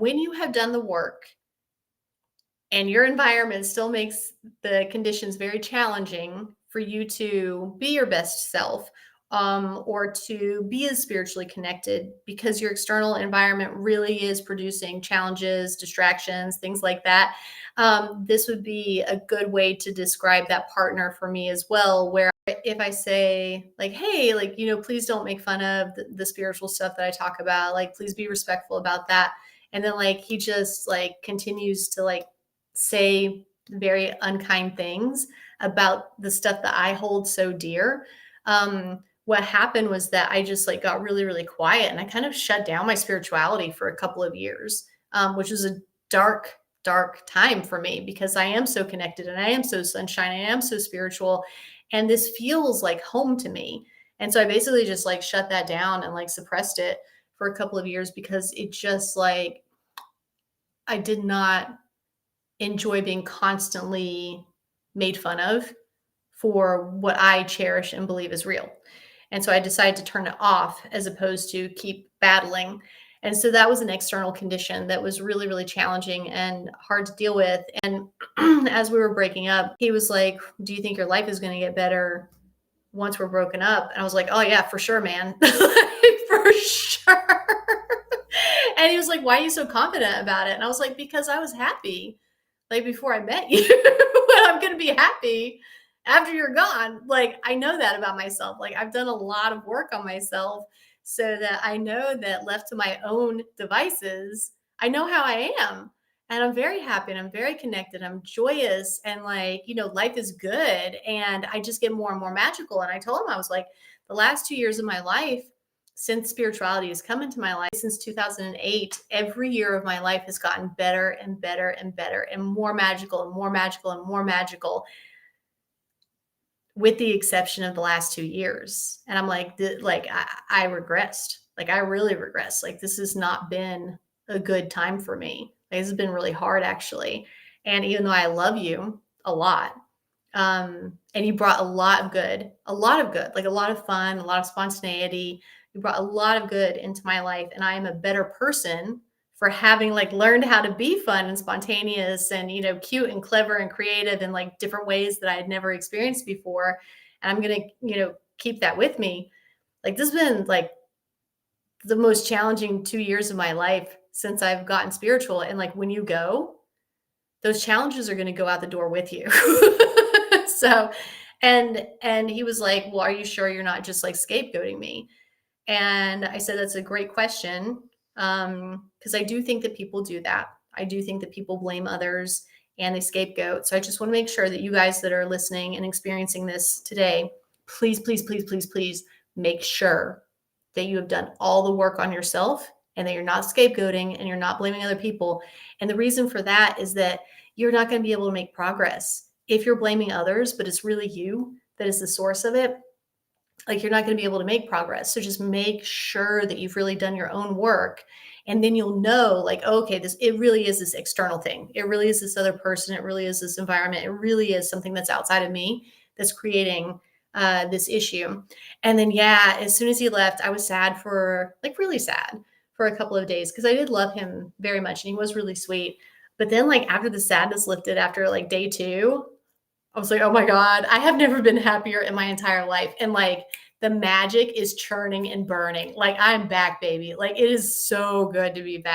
When you have done the work and your environment still makes the conditions very challenging for you to be your best self, or to be as spiritually connected because your external environment really is producing challenges, distractions, things like that. This would be a good way to describe that partner for me as well, where if I say like, hey, like, please don't make fun of the spiritual stuff that I talk about, like, please be respectful about that. And then like he just like continues to like say very unkind things about the stuff that I hold so dear. What happened was that I just like got really, really quiet and I kind of shut down my spirituality for a couple of years, which was a dark, dark time for me because I am so connected and I am so sunshine. I am so spiritual. And this feels like home to me. And so I basically just like shut that down and like suppressed it for a couple of years because it just like, I did not enjoy being constantly made fun of for what I cherish and believe is real. And so I decided to turn it off as opposed to keep battling. And so that was an external condition that was really, really challenging and hard to deal with. And as we were breaking up, he was like, do you think your life is going to get better once we're broken up? And I was like, oh, yeah, for sure, man. For sure. And he was like, why are you so confident about it? And I was like, because I was happy like before I met you. I'm going to be happy after you're gone. Like, I know that about myself. Like, I've done a lot of work on myself so that I know that left to my own devices, I know how I am. And I'm very happy and I'm very connected. I'm joyous and like, life is good. And I just get more and more magical. And I told him, I was like, the last 2 years of my life, since spirituality has come into my life since 2008, every year of my life has gotten better and better and better and more magical and more magical and more magical, with the exception of the last 2 years. And I'm like, I regressed. Like, I really regressed. Like, this has not been a good time for me. Like, this has been really hard, actually. And even though I love you a lot, and you brought a lot of good, like a lot of fun, a lot of spontaneity. You brought a lot of good into my life, and I am a better person for having like learned how to be fun and spontaneous and cute and clever and creative in like different ways that I had never experienced before. And I'm gonna keep that with me. Like, this has been like the most challenging 2 years of my life since I've gotten spiritual. And like, when you go, those challenges are going to go out the door with you. So, and he was like, well, are you sure you're not just like scapegoating me? And I said, that's a great question. Because I do think that people do that. I do think that people blame others and they scapegoat. So I just want to make sure that you guys that are listening and experiencing this today, please, please, please, please, please make sure that you have done all the work on yourself and that you're not scapegoating and you're not blaming other people. And the reason for that is that you're not going to be able to make progress if you're blaming others, but it's really you that is the source of it. Like, you're not going to be able to make progress. So just make sure that you've really done your own work. And then you'll know like, okay, it really is this external thing. It really is this other person. It really is this environment. It really is something that's outside of me that's creating this issue. And then, yeah, as soon as he left, I was sad for like really sad for a couple of days because I did love him very much and he was really sweet. But then like after the sadness lifted after like day 2, I was like, oh my God, I have never been happier in my entire life. And like the magic is churning and burning. Like, I'm back, baby. Like, it is so good to be back.